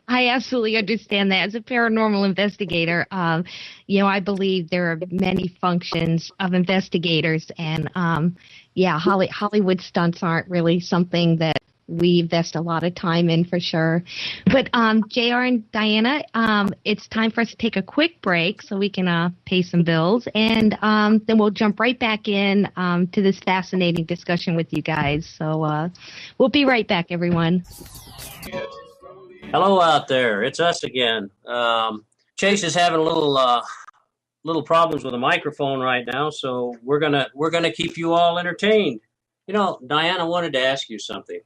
I absolutely understand that. As a paranormal investigator, I believe there are many functions of investigators, and Hollywood stunts aren't really something that we invest a lot of time in for sure. But JR and Diana, it's time for us to take a quick break so we can pay some bills, and then we'll jump right back in to this fascinating discussion with you guys. So we'll be right back, everyone. Hello out there, it's us again. Chase is having a little problems with the microphone right now, so we're gonna keep you all entertained. Diana, wanted to ask you something.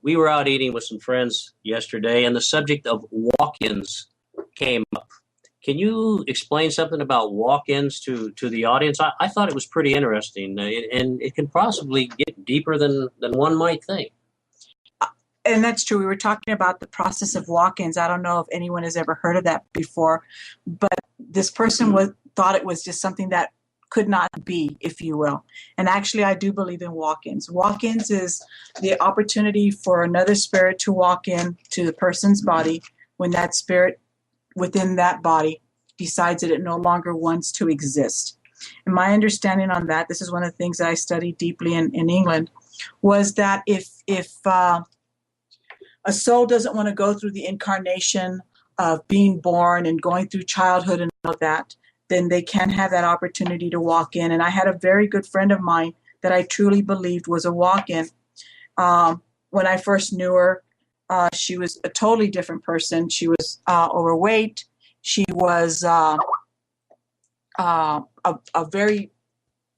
We were out eating with some friends yesterday, and the subject of walk-ins came up. Can you explain something about walk-ins to the audience? I thought it was pretty interesting, and it can possibly get deeper than one might think. And that's true. We were talking about the process of walk-ins. I don't know if anyone has ever heard of that before, but this person thought it was just something that could not be, if you will. And actually, I do believe in walk-ins. Walk-ins is the opportunity for another spirit to walk in to the person's body when that spirit within that body decides that it no longer wants to exist. And my understanding on that, this is one of the things that I studied deeply in England, was that if a soul doesn't want to go through the incarnation of being born and going through childhood and all of that, then they can have that opportunity to walk in. And I had a very good friend of mine that I truly believed was a walk-in. When I first knew her, she was a totally different person. She was overweight. She was a very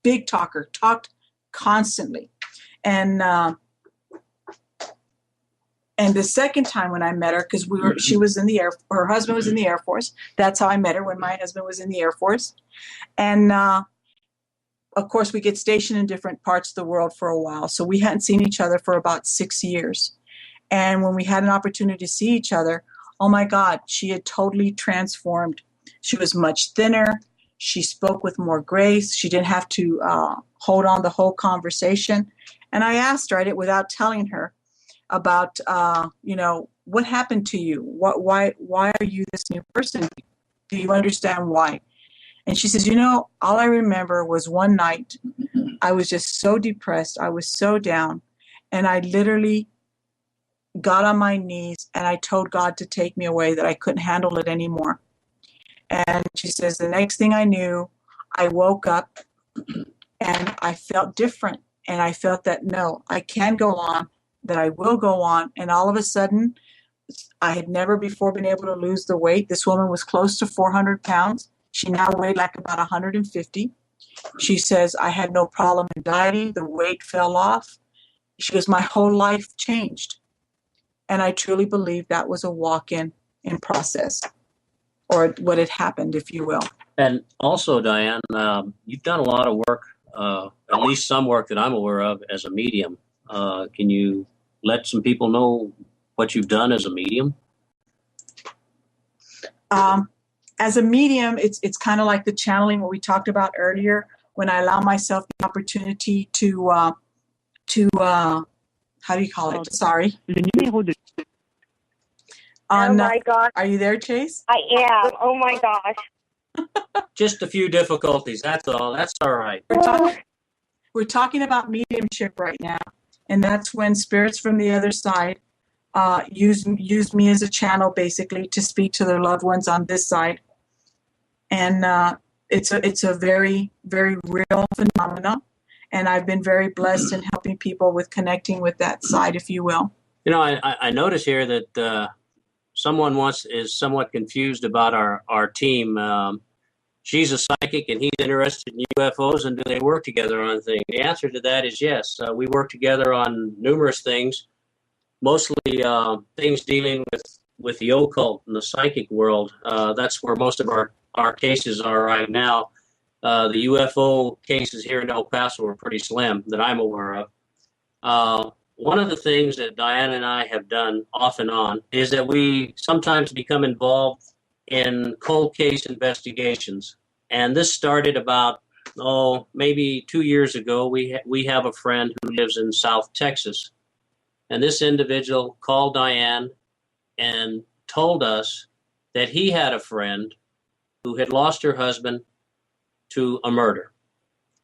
big talker, talked constantly. And the second time when I met her, because she was in her husband was in the Air Force. That's how I met her, when my husband was in the Air Force. And of course, we get stationed in different parts of the world for a while. So we hadn't seen each other for about 6 years. And when we had an opportunity to see each other, oh my God, she had totally transformed. She was much thinner. She spoke with more grace. She didn't have to hold on the whole conversation. And I asked her, I did without telling her, about, what happened to you? Why are you this new person? Do you understand why? And she says, all I remember was one night I was just so depressed. I was so down. And I literally got on my knees and I told God to take me away, that I couldn't handle it anymore. And she says, the next thing I knew, I woke up and I felt different. And I felt that, no, I can go on, that I will go on. And all of a sudden, I had never before been able to lose the weight. This woman was close to 400 pounds. She now weighed like about 150. She says, I had no problem in dieting. The weight fell off. She goes, my whole life changed. And I truly believe that was a walk-in process, or what had happened, if you will. And also, Diane, you've done a lot of work, at least some work that I'm aware of, as a medium. Can you let some people know what you've done as a medium? As a medium, it's kind of like the channeling what we talked about earlier, when I allow myself the opportunity to how do you call it? Sorry. Oh my gosh. Are you there, Chase? I am. Oh my gosh. Just a few difficulties. That's all. That's all right. We're talking about mediumship right now. And that's when spirits from the other side use me as a channel, basically, to speak to their loved ones on this side. And it's a very, very real phenomenon. And I've been very blessed in helping people with connecting with that side, if you will. I notice here that someone is somewhat confused about our team. She's a psychic and he's interested in UFOs, and do they work together on things? The answer to that is yes. We work together on numerous things, mostly things dealing with the occult and the psychic world. That's where most of our cases are right now. The UFO cases here in El Paso are pretty slim that I'm aware of. One of the things that Diana and I have done off and on is that we sometimes become involved in cold case investigations. And this started about, maybe 2 years ago. We have a friend who lives in South Texas. And this individual called Diane and told us that he had a friend who had lost her husband to a murder.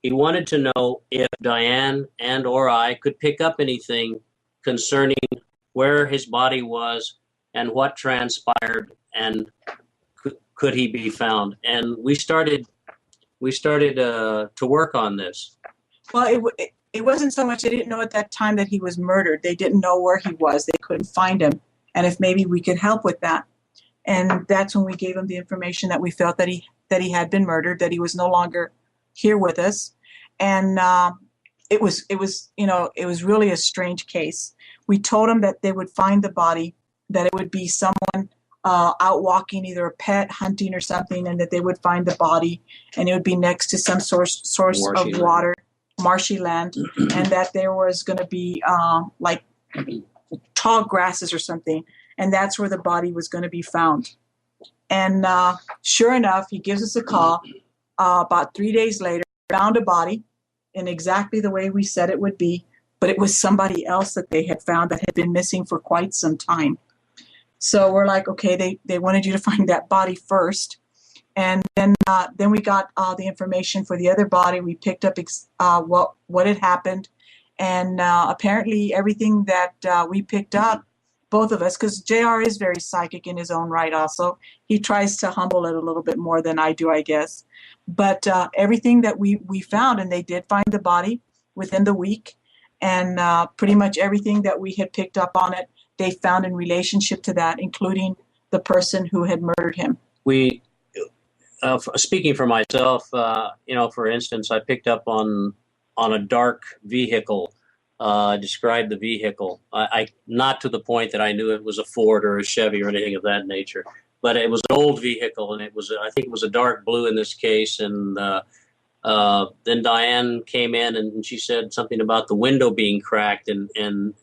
He wanted to know if Diane and or I could pick up anything concerning where his body was and what transpired, and could he be found. And we started to work on this. Well, it wasn't so much they didn't know at that time that he was murdered. They didn't know where he was. They couldn't find him. And if maybe we could help with that. And that's when we gave him the information that we felt that he had been murdered, that he was no longer here with us. And it was really a strange case. We told him that they would find the body, that it would be someone out walking, either a pet, hunting or something, and that they would find the body, and it would be next to some source of water, marshy land, and that there was going to be like tall grasses or something, and that's where the body was going to be found. And sure enough, he gives us a call. About 3 days later, found a body in exactly the way we said it would be, but it was somebody else that they had found that had been missing for quite some time. So we're like, okay, they wanted you to find that body first. And then we got the information for the other body. We picked up what had happened. And apparently everything that we picked up, both of us, because JR is very psychic in his own right also. He tries to humble it a little bit more than I do, I guess. But everything that we found, and they did find the body within the week, and pretty much everything that we had picked up on it, they found in relationship to that, including the person who had murdered him. We, speaking for myself, for instance, I picked up on a dark vehicle. Described the vehicle. I not to the point that I knew it was a Ford or a Chevy or anything of that nature, but it was an old vehicle, and I think it was a dark blue in this case. And then Diane came in and she said something about the window being cracked, and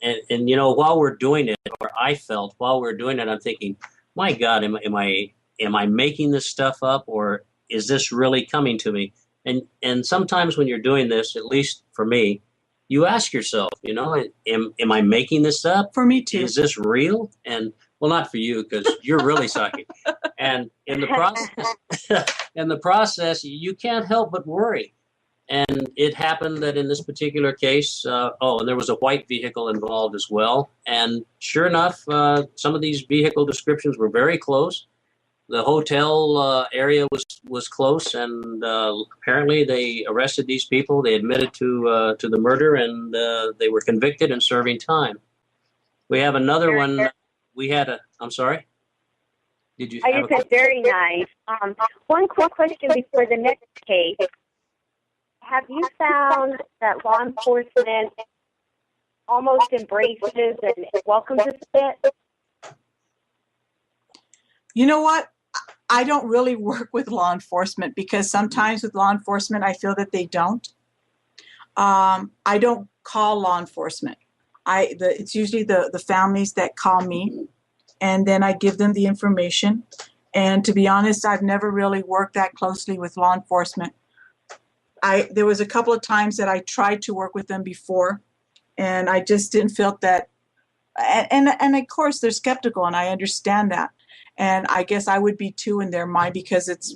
while we're doing it, or I felt while we're doing it, I'm thinking, my God, am I making this stuff up, or is this really coming to me? And sometimes when you're doing this, at least for me, you ask yourself, am I making this up? For me too. Is this real? And well, not for you, because you're really psychic. And in the process, you can't help but worry. And it happened that in this particular case, and there was a white vehicle involved as well. And sure enough, some of these vehicle descriptions were very close. The hotel area was close, and apparently they arrested these people. They admitted to the murder, and they were convicted and serving time. We have another one. I'm sorry? Did you? I just said very nice. One quick question before the next case. Have you found that law enforcement almost embraces and welcomes this bit? You know what? I don't really work with law enforcement, because sometimes with law enforcement, I feel that they don't. I don't call law enforcement. It's usually the families that call me, and then I give them the information. And to be honest, I've never really worked that closely with law enforcement. There was a couple of times that I tried to work with them before, and I just didn't feel that. And of course, they're skeptical, and I understand that. And I guess I would be too in their mind, because it's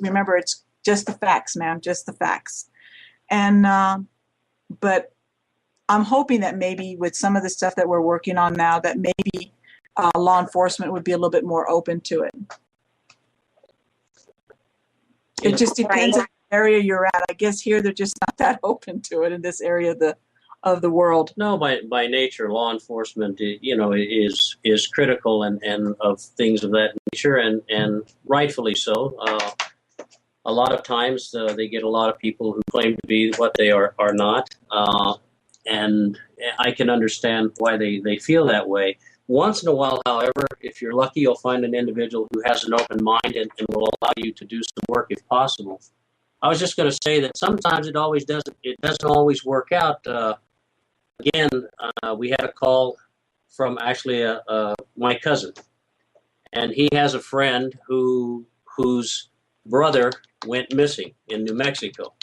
just the facts, ma'am, just the facts. And but I'm hoping that maybe with some of the stuff that we're working on now, that maybe law enforcement would be a little bit more open to it. It just depends on the area you're at. I guess here they're just not that open to it in this area of the world. No, by nature, law enforcement, is critical and of things of that nature, and rightfully so. A lot of times they get a lot of people who claim to be what they are not, and I can understand why they feel that way. Once in a while, however, if you're lucky, you'll find an individual who has an open mind and will allow you to do some work if possible. I was just going to say that sometimes it doesn't always work out. Again, we had a call from actually my cousin, and he has a friend whose brother went missing in New Mexico.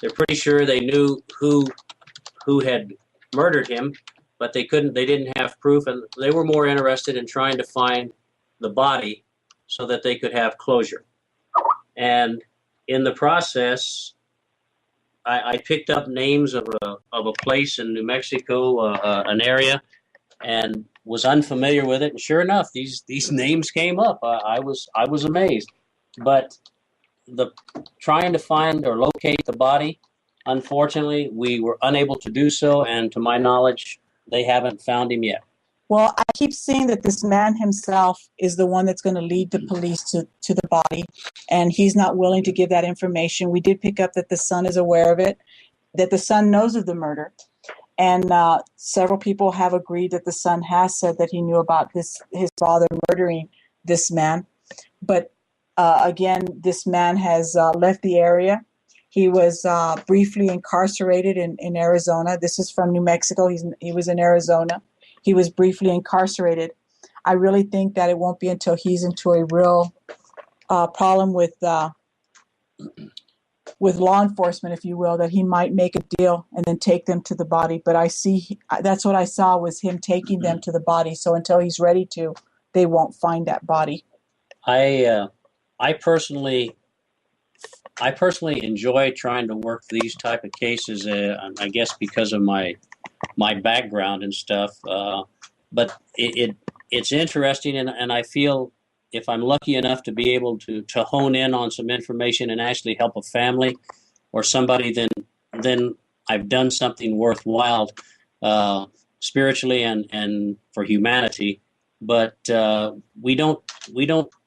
They're pretty sure they knew who had murdered him, but they didn't have proof, and they were more interested in trying to find the body so that they could have closure. And in the process, I picked up names of a place in New Mexico, an area, and was unfamiliar with it. And sure enough, these names came up. I was amazed. But the trying to find or locate the body, unfortunately, we were unable to do so. And to my knowledge, they haven't found him yet. Well, I keep seeing that this man himself is the one that's going to lead the police to the body, and he's not willing to give that information. We did pick up that the son is aware of it, that the son knows of the murder, and several people have agreed that the son has said that he knew about his father murdering this man. But again, this man has left the area. He was briefly incarcerated in Arizona. This is from New Mexico. He was in Arizona. He was briefly incarcerated. I really think that it won't be until he's into a real problem with law enforcement, if you will, that he might make a deal and then take them to the body. But that's what I saw was him taking them to the body. So until he's ready to, they won't find that body. I personally enjoy trying to work these type of cases. I guess because of my background and stuff, but it's interesting, and I feel if I'm lucky enough to be able to hone in on some information and actually help a family or somebody, then I've done something worthwhile spiritually and for humanity. But we don't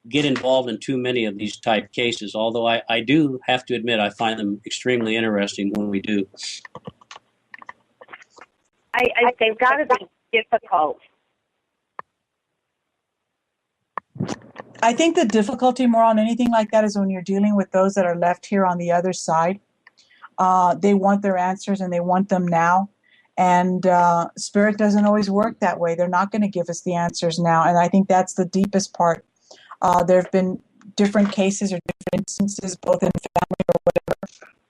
get involved in too many of these type cases, although I do have to admit I find them extremely interesting when we do. They've got to be difficult. I think the difficulty more on anything like that is when you're dealing with those that are left here on the other side. They want their answers and they want them now. And spirit doesn't always work that way. They're not going to give us the answers now. And I think that's the deepest part. There have been different cases or different instances, both in family or whatever,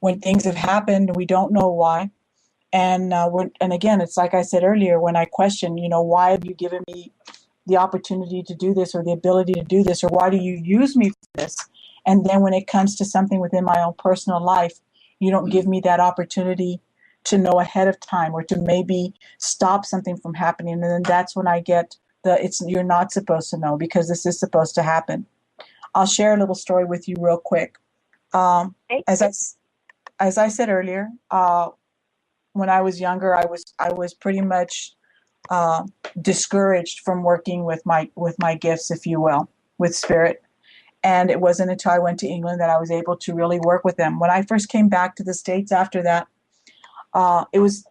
when things have happened and we don't know why. And again, it's like I said earlier, when I question, why have you given me the opportunity to do this or the ability to do this, or why do you use me for this? And then when it comes to something within my own personal life, you don't give me that opportunity to know ahead of time or to maybe stop something from happening. And then that's when I get you're not supposed to know because this is supposed to happen. I'll share a little story with you real quick. As I said earlier, when I was younger, I was pretty much discouraged from working with my gifts, if you will, with spirit. And it wasn't until I went to England that I was able to really work with them. When I first came back to the States after that, it was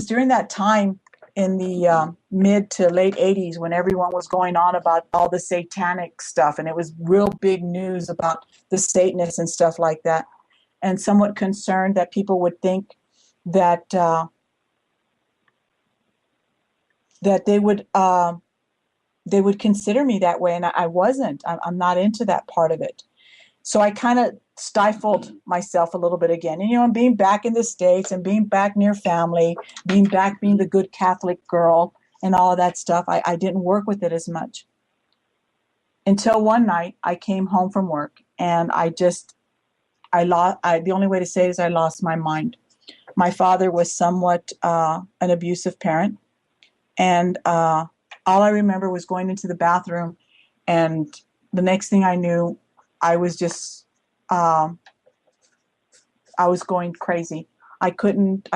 during that time in the mid to late 80s when everyone was going on about all the satanic stuff, and it was real big news about the Satanists and stuff like that, and somewhat concerned that people would think that they would consider me that way, and I wasn't. I'm not into that part of it. So I kind of stifled myself a little bit again. And, being back in the States and being back near family, being the good Catholic girl and all of that stuff, I didn't work with it as much. Until one night I came home from work and the only way to say it is I lost my mind. My father was somewhat an abusive parent. And all I remember was going into the bathroom, and the next thing I knew, I was just, I was going crazy. I couldn't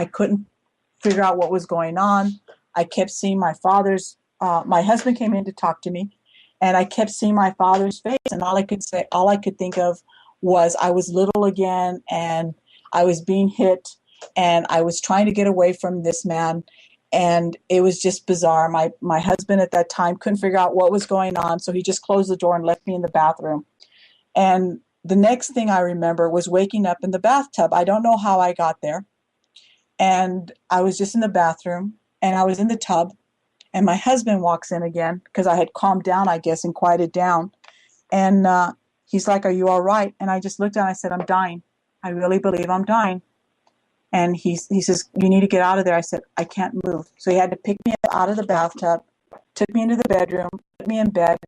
figure out what was going on. I kept seeing my husband came in to talk to me, and I kept seeing my father's face, and all I could think of was I was little again, and I was being hit, and I was trying to get away from this man. And it was just bizarre. My husband at that time couldn't figure out what was going on, so he just closed the door and left me in the bathroom. And the next thing I remember was waking up in the bathtub. I don't know how I got there. And I was just in the bathroom, and I was in the tub, and my husband walks in again because I had calmed down, I guess, and quieted down. And he's like, "Are you all right?" And I just looked down and I said, "I'm dying. I really believe I'm dying." And he says, "You need to get out of there." I said, "I can't move." So he had to pick me up out of the bathtub, took me into the bedroom, put me in bed,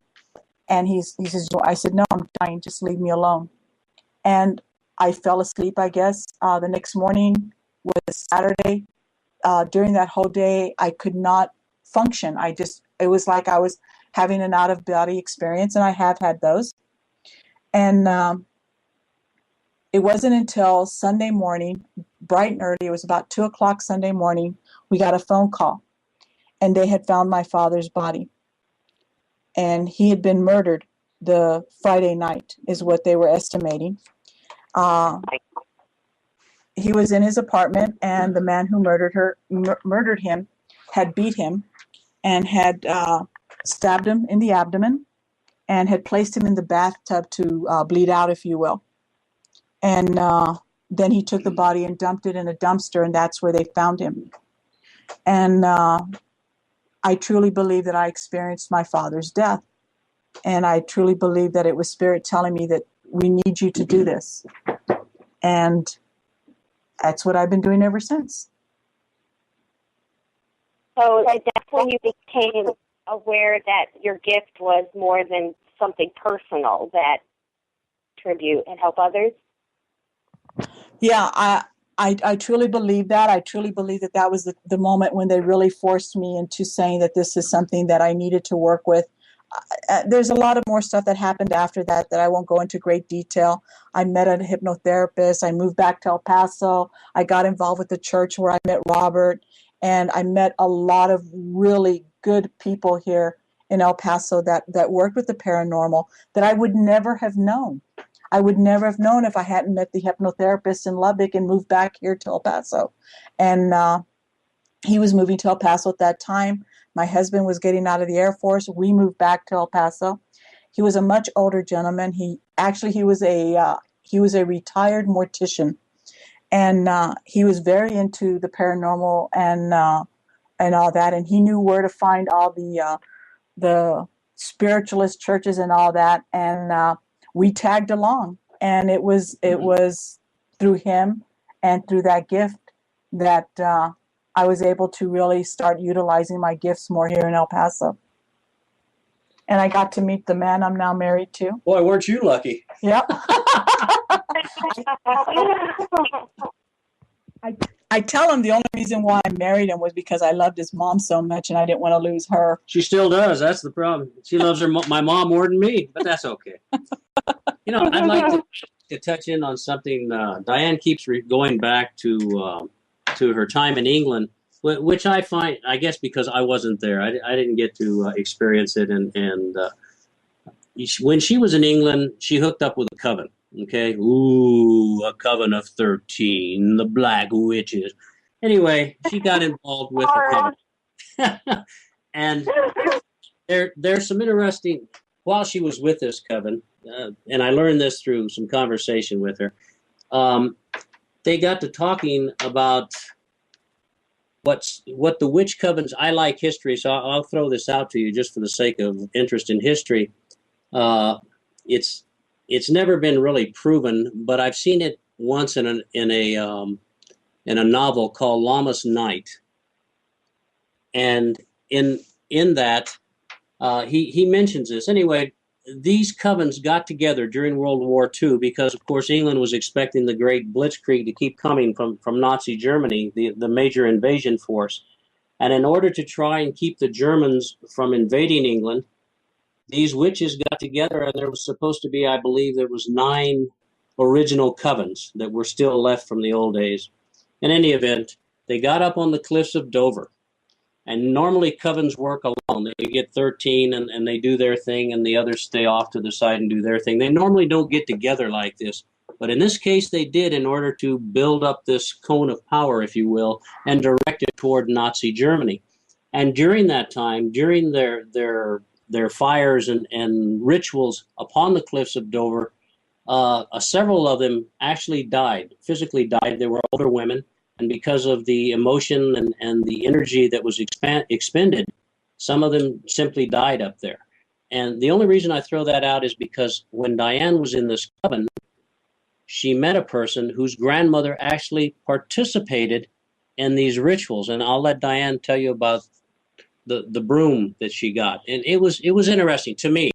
and he says, I said, no, I'm dying, just leave me alone. And I fell asleep, I guess. The next morning was Saturday. During that whole day, I could not function. It was like I was having an out-of-body experience, and I have had those. And it wasn't until Sunday morning, bright and early, it was about 2 o'clock Sunday morning, we got a phone call, and they had found my father's body. And he had been murdered the Friday night, is what they were estimating. He was in his apartment, and the man who murdered him had beat him and had stabbed him in the abdomen and had placed him in the bathtub to bleed out, if you will. And then he took the body and dumped it in a dumpster, and that's where they found him. And I truly believe that I experienced my father's death. And I truly believe that it was Spirit telling me that we need you to do this. And that's what I've been doing ever since. So that's when you became aware that your gift was more than something personal, that contribute and help others? Yeah, I truly believe that. I truly believe that that was the moment when they really forced me into saying that this is something that I needed to work with. There's a lot of more stuff that happened after that I won't go into great detail. I met a hypnotherapist. I moved back to El Paso. I got involved with the church where I met Robert. And I met a lot of really good people here in El Paso that worked with the paranormal that I would never have known. I would never have known if I hadn't met the hypnotherapist in Lubbock and moved back here to El Paso. And he was moving to El Paso at that time. My husband was getting out of the Air Force. We moved back to El Paso. He was a much older gentleman. He was a retired mortician, and he was very into the paranormal and all that. And he knew where to find all the spiritualist churches and all that. And we tagged along, and it was through him and through that gift that I was able to really start utilizing my gifts more here in El Paso. And I got to meet the man I'm now married to. Boy, weren't you lucky? Yep. I tell him the only reason why I married him was because I loved his mom so much and I didn't want to lose her. She still does. That's the problem. She loves my mom more than me, but that's okay. I'd like to touch in on something. Diane keeps going back to her time in England, which I find, I guess, because I wasn't there. I didn't get to experience it. And when she was in England, she hooked up with a coven. Okay. Ooh, a coven of 13, the Black Witches. Anyway, she got involved with the coven. And there's some interesting, while she was with this coven, and I learned this through some conversation with her, they got to talking about what the witch covens. I like history, so I'll throw this out to you just for the sake of interest in history. It's never been really proven, but I've seen it once in a novel called Lammas Night, and in that he mentions this. Anyway, these covens got together during World War II because, of course, England was expecting the great blitzkrieg to keep coming from Nazi Germany, the major invasion force. And in order to try and keep the Germans from invading England, these witches got together, and there was supposed to be, I believe, there was 9 original covens that were still left from the old days. In any event, they got up on the cliffs of Dover. And normally covens work alone. They get 13 and they do their thing, and the others stay off to the side and do their thing. They normally don't get together like this. But in this case, they did in order to build up this cone of power, if you will, and direct it toward Nazi Germany. And during that time, during their fires and rituals upon the cliffs of Dover, several of them actually died, physically died. They were older women. And because of the emotion and the energy that was expended, some of them simply died up there. And the only reason I throw that out is because when Diane was in this coven, she met a person whose grandmother actually participated in these rituals. And I'll let Diane tell you about the broom that she got, and it was interesting to me.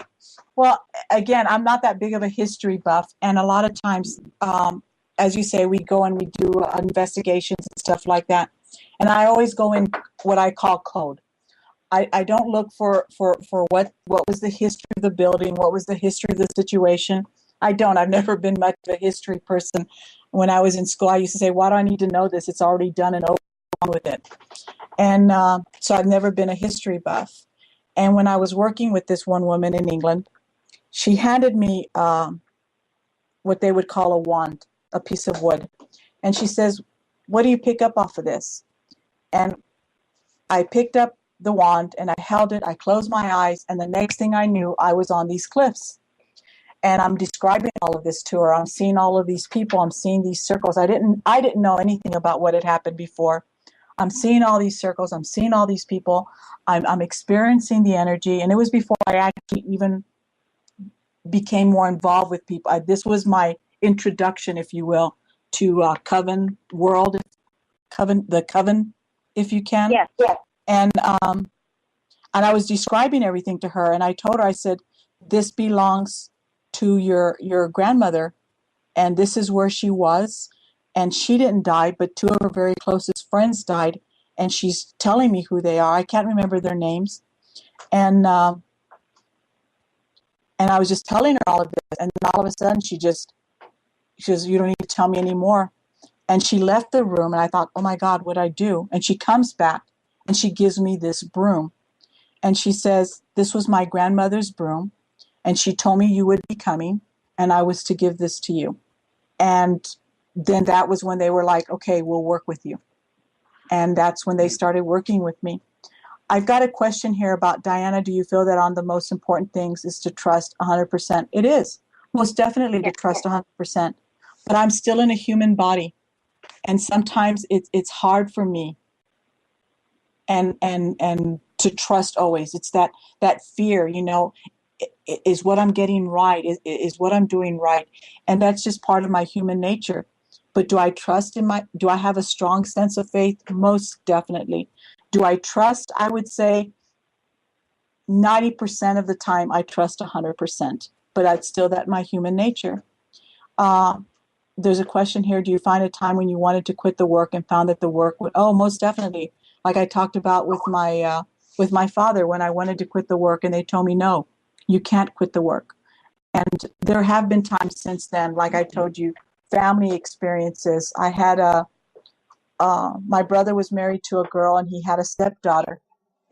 Well, again, I'm not that big of a history buff, and a lot of times, as you say, we go and we do investigations and stuff like that, and I always go in what I call code. I don't look for what was the history of the building, what was the history of the situation. I don't. I've never been much of a history person. When I was in school, I used to say, why do I need to know this? It's already done and over with it. And so I've never been a history buff. And when I was working with this one woman in England, she handed me what they would call a wand, a piece of wood. And she says, what do you pick up off of this? And I picked up the wand and I held it. I closed my eyes. And the next thing I knew, I was on these cliffs. And I'm describing all of this to her. I'm seeing all of these people. I'm seeing these circles. I didn't know anything about what had happened before. I'm seeing all these circles. I'm seeing all these people. I'm experiencing the energy. And it was before I actually even became more involved with people. This was my introduction, if you will, to Coven world, the Coven, if you can. Yes, yes. And I was describing everything to her. And I told her, I said, this belongs to your grandmother, and this is where she was, and she didn't die, but two of her very closest friends died, and she's telling me who they are. I can't remember their names, and I was just telling her all of this, and then all of a sudden she says, you don't need to tell me anymore. And she left the room, and I thought, oh my God, what'd I do? And she comes back and she gives me this broom, and she says, this was my grandmother's broom. And she told me you would be coming, and I was to give this to you. And then that was when they were like, okay, we'll work with you. And that's when they started working with me. I've got a question here about Diana. Do you feel that on the most important things is to trust 100%? It is. Most definitely to trust 100%. But I'm still in a human body. And sometimes it's hard for me and to trust always. It's that fear, is what I'm getting right? Is what I'm doing right? And that's just part of my human nature. But do I trust do I have a strong sense of faith? Most definitely. Do I trust? I would say 90% of the time I trust 100%, but that's still my human nature. There's a question here. Do you find a time when you wanted to quit the work and found that the work would, most definitely. Like I talked about with my father, when I wanted to quit the work and they told me, no, you can't quit the work. And there have been times since then, like I told you, family experiences. I had my brother was married to a girl and he had a stepdaughter,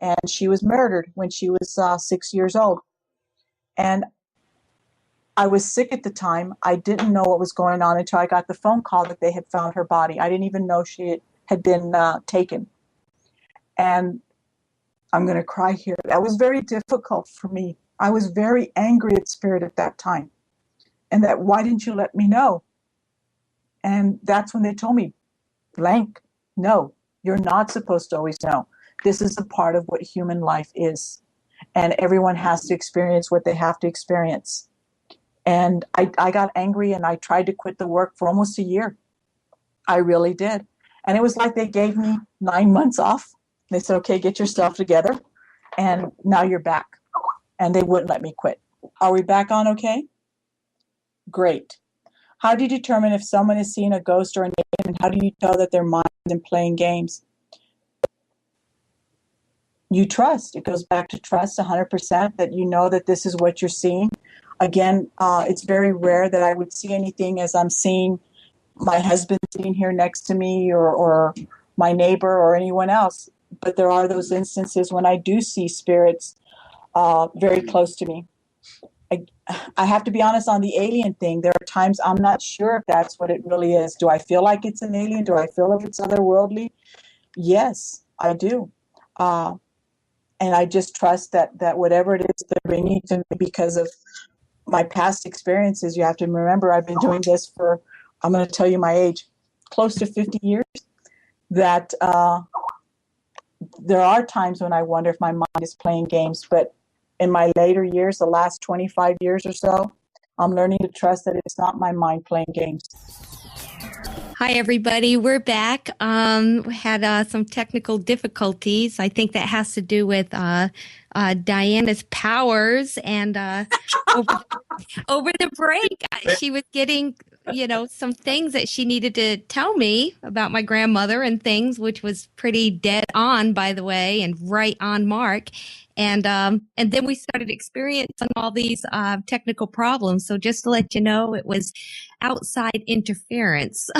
and she was murdered when she was 6 years old. And I was sick at the time. I didn't know what was going on until I got the phone call that they had found her body. I didn't even know she had been taken. And I'm going to cry here. That was very difficult for me. I was very angry at Spirit at that time. And that, why didn't you let me know? And that's when they told me, blank, no, you're not supposed to always know. This is a part of what human life is. And everyone has to experience what they have to experience. And I got angry and I tried to quit the work for almost a year. I really did. And it was like they gave me 9 months off. They said, okay, get yourself together. And now you're back. And they wouldn't let me quit. Are we back on okay? Great. How do you determine if someone is seeing a ghost or an alien, and how do you tell that they're mind and playing games? You trust. It goes back to trust 100%, that you know that this is what you're seeing. Again, it's very rare that I would see anything as I'm seeing my husband sitting here next to me or my neighbor or anyone else. But there are those instances when I do see spirits very close to me. I have to be honest on the alien thing. There are times I'm not sure if that's what it really is. Do I feel like it's an alien? Do I feel if it's otherworldly? Yes, I do. And I just trust that whatever it is they're bringing to me, because of my past experiences. You have to remember, I've been doing this for, I'm going to tell you my age, close to 50 years, that there are times when I wonder if my mind is playing games. But in my later years, the last 25 years or so, I'm learning to trust that it's not my mind playing games. Hi, everybody. We're back. We had some technical difficulties. I think that has to do with Diana's powers. And over the break, she was getting, some things that she needed to tell me about my grandmother and things, which was pretty dead on, by the way, and right on mark. And then we started experiencing all these technical problems. So just to let you know, it was outside interference.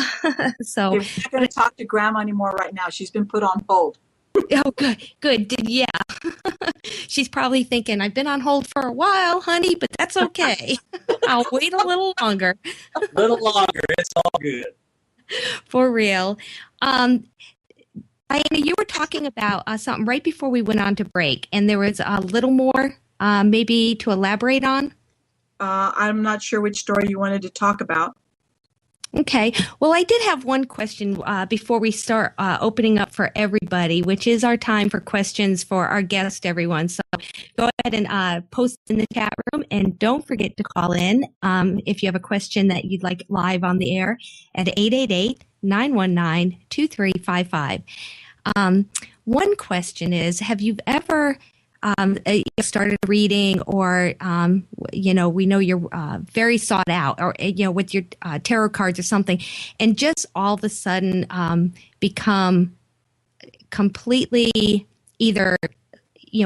So We're not going to talk to Grandma anymore right now. She's been put on hold. oh, good. Yeah. She's probably thinking, I've been on hold for a while, honey, but that's okay. I'll wait a little longer. A little longer. It's all good. For real. Diana, you were talking about something right before we went on to break, and there was a little more maybe to elaborate on. I'm not sure which story you wanted to talk about. Okay. Well, I did have one question before we start opening up for everybody, which is our time for questions for our guest, everyone. So go ahead and post in the chat room, and don't forget to call in if you have a question that you'd like live on the air at 888-919-2355. One question is, have you ever started reading, or we know you're very sought out, or with your tarot cards or something, and just all of a sudden become completely either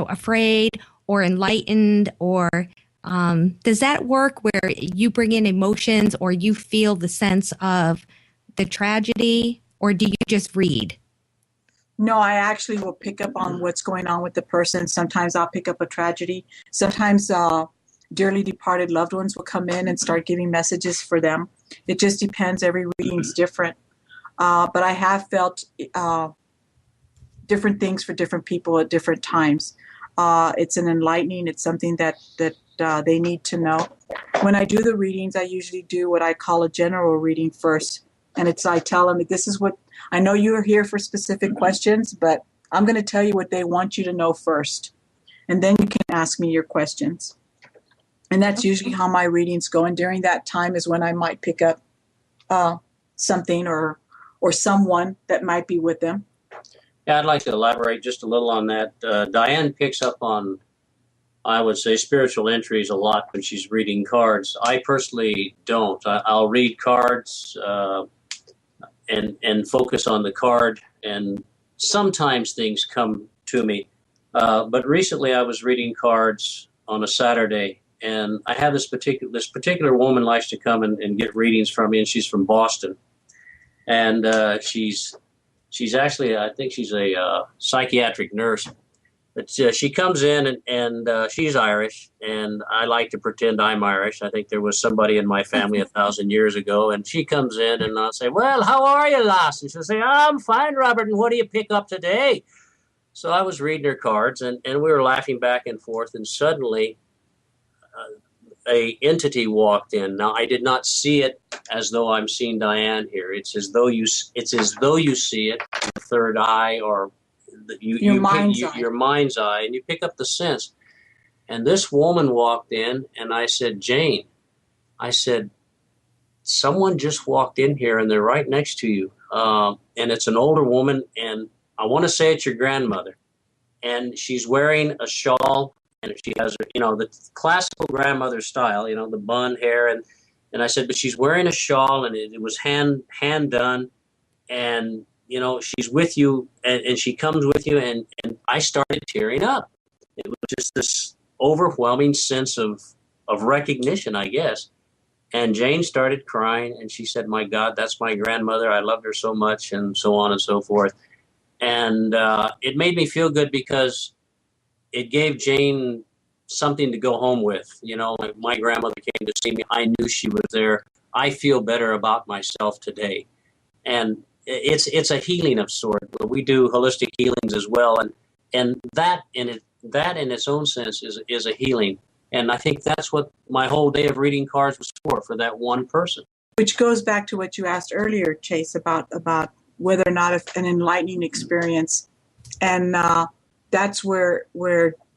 afraid or enlightened, or does that work where you bring in emotions or you feel the sense of the tragedy, or do you just read? No, I actually will pick up on what's going on with the person. Sometimes I'll pick up a tragedy. Sometimes dearly departed loved ones will come in and start giving messages for them. It just depends. Every reading's different. But I have felt different things for different people at different times. It's an enlightening. It's something that they need to know. When I do the readings, I usually do what I call a general reading first. And I tell them, this is what, I know you're here for specific questions, but I'm going to tell you what they want you to know first. And then you can ask me your questions. And that's usually how my readings go. And during that time is when I might pick up something or someone that might be with them. Yeah, I'd like to elaborate just a little on that. Diane picks up on, I would say, spiritual entries a lot when she's reading cards. I personally don't. I'll read cards and focus on the card, and sometimes things come to me. But recently I was reading cards on a Saturday, and I have this particular woman likes to come and get readings from me, and she's from Boston. And she's actually, I think she's a psychiatric nurse. But she comes in and she's Irish, and I like to pretend I'm Irish. I think there was somebody in my family 1,000 years ago, and she comes in and I'll say, well, how are you, lass? And she'll say, I'm fine, Robert, and what do you pick up today? So I was reading her cards, and we were laughing back and forth, and suddenly a entity walked in. Now, I did not see it as though I'm seeing Diane here. It's as though you see it in the third eye, or your mind's eye, and you pick up the sense. And this woman walked in, and I said, Jane, I said, someone just walked in here, and they're right next to you. And it's an older woman, and I want to say it's your grandmother. And she's wearing a shawl, and she has, the classical grandmother style, the bun hair. And I said, but she's wearing a shawl, and it was hand done. And she's with you, and she comes with you, and I started tearing up. It was just this overwhelming sense of recognition, I guess. And Jane started crying, and she said, my God, that's my grandmother. I loved her so much, and so on and so forth. And it made me feel good because it gave Jane something to go home with. Like my grandmother came to see me. I knew she was there. I feel better about myself today. And it's a healing of sorts. We do holistic healings as well, and that in its own sense is a healing. And I think that's what my whole day of reading cards was for that one person. Which goes back to what you asked earlier, Chase, about whether or not an enlightening experience, and that's where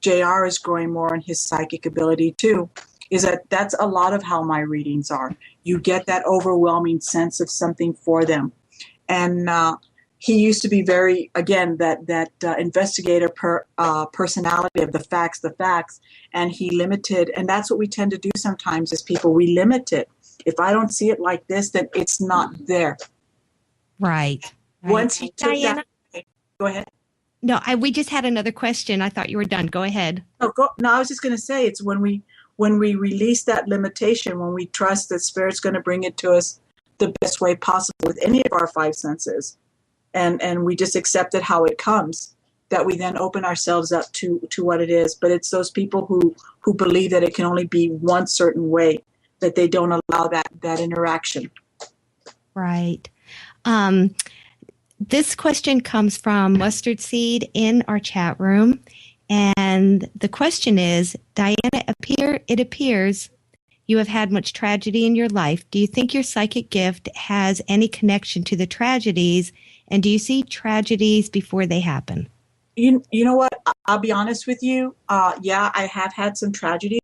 JR is growing more in his psychic ability too. Is that's a lot of how my readings are. You get that overwhelming sense of something for them. And he used to be very, again, that investigator personality of the facts, and he limited, and that's what we tend to do sometimes as people. We limit it. If I don't see it like this, then it's not there. Right. Once he took Diana? that, go ahead. No, we just had another question. I thought you were done. Go ahead. No, I was just going to say, it's when we release that limitation, when we trust that Spirit's going to bring it to us the best way possible with any of our five senses, and we just accept it how it comes, that we then open ourselves up to what it is. But it's those people who believe that it can only be one certain way, that they don't allow that interaction. Right. This question comes from Mustard Seed in our chat room. And the question is, Diana, it appears you have had much tragedy in your life. Do you think your psychic gift has any connection to the tragedies? And do you see tragedies before they happen? You know what? I'll be honest with you. Yeah, I have had some tragedies